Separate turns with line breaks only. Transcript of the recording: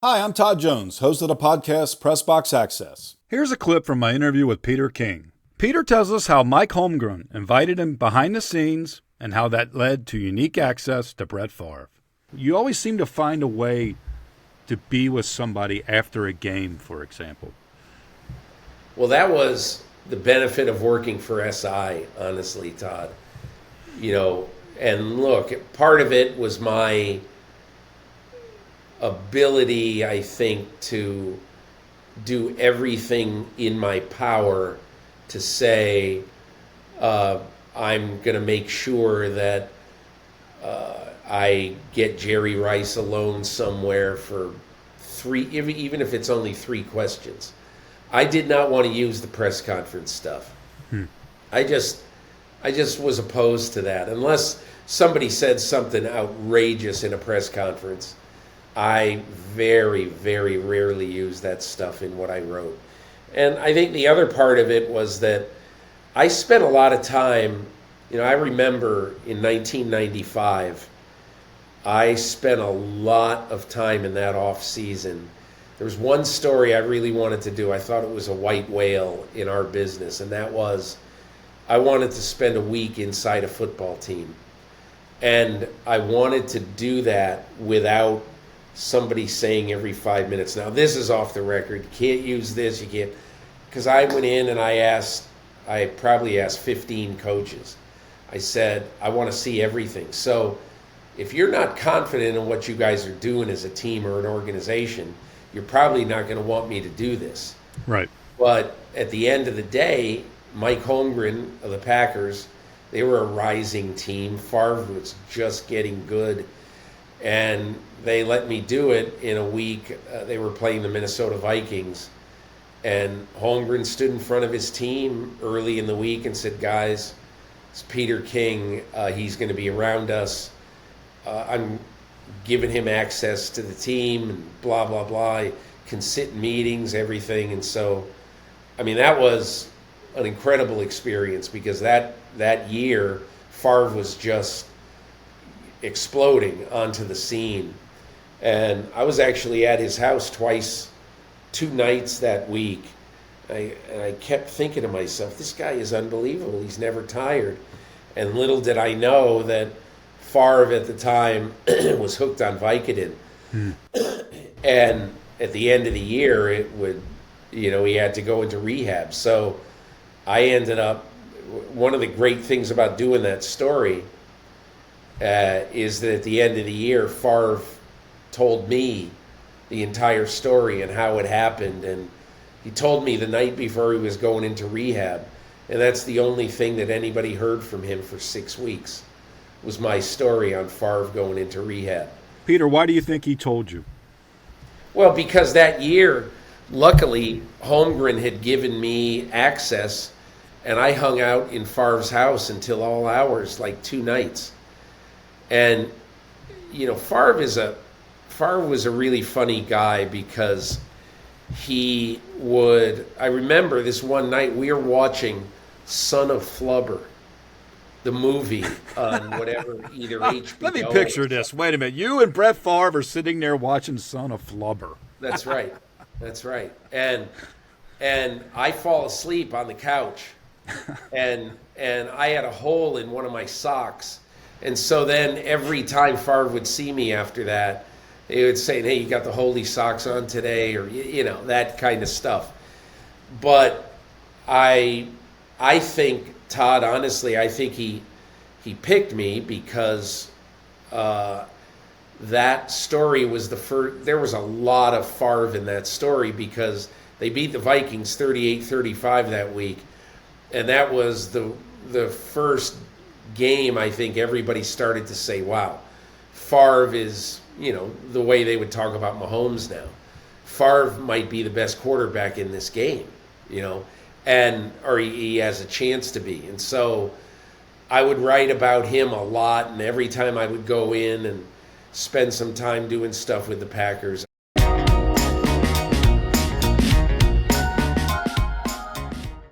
Hi, I'm Todd Jones, host of the podcast Pressbox Access. Here's a clip from my interview with Peter King. Peter tells us how Mike Holmgren invited him behind the scenes and how that led to unique access to Brett Favre. You always seem to find a way to be with somebody after a game, for example.
Well, that was the benefit of working for SI, honestly, Todd. And look, part of it was my ability, I think, to do everything in my power to say, I'm going to make sure that I get Jerry Rice alone somewhere for even if it's only 3 questions. I did not want to use the press conference stuff. I just was opposed to that. Unless somebody said something outrageous in a press conference, I very, very rarely use that stuff in what I wrote. And I think the other part of it was that I spent a lot of time, I remember in 1995, I spent a lot of time in that off season. There was one story I really wanted to do. I thought it was a white whale in our business, and that was I wanted to spend a week inside a football team. And I wanted to do that without somebody saying every 5 minutes, now this is off the record, you can't use this, you can't, because I went in and I probably asked 15 coaches. I said, I want to see everything. So if you're not confident in what you guys are doing as a team or an organization, you're probably not going to want me to do this.
Right.
But at the end of the day, Mike Holmgren of the Packers, they were a rising team. Favre was just getting good. And they let me do it in a week. They were playing the Minnesota Vikings. And Holmgren stood in front of his team early in the week and said, guys, it's Peter King. He's going to be around us. I'm giving him access to the team and blah, blah, blah. He can sit in meetings, everything. And so, that was an incredible experience because that year, Favre was just exploding onto the scene. And I was actually at his house twice, 2 nights that week. And I kept thinking to myself, this guy is unbelievable. He's never tired. And little did I know that Favre at the time was hooked on Vicodin. And at the end of the year, he had to go into rehab. So I ended up, one of the great things about doing that story is that at the end of the year, Favre told me the entire story and how it happened. And he told me the night before he was going into rehab. And that's the only thing that anybody heard from him for 6 weeks was my story on Favre going into rehab.
Peter, why do you think he told you?
Well, because that year, luckily, Holmgren had given me access, and I hung out in Favre's house until all hours, like 2 nights. And, Favre was a really funny guy because I remember this one night we were watching Son of Flubber, the movie on whatever, either HBO.
Let me picture this. Wait a minute. You and Brett Favre are sitting there watching Son of Flubber.
That's right. That's right. And I fall asleep on the couch, and I had a hole in one of my socks. And so then every time Favre would see me after that, he would say, hey, you got the holy socks on today, or, that kind of stuff. But I think, Todd, honestly, I think he picked me because that story was the first. There was a lot of Favre in that story because they beat the Vikings 38-35 that week. And that was the first game I think everybody started to say, wow, Favre is, the way they would talk about Mahomes now. Favre might be the best quarterback in this game, or he has a chance to be. And so I would write about him a lot, and every time I would go in and spend some time doing stuff with the Packers,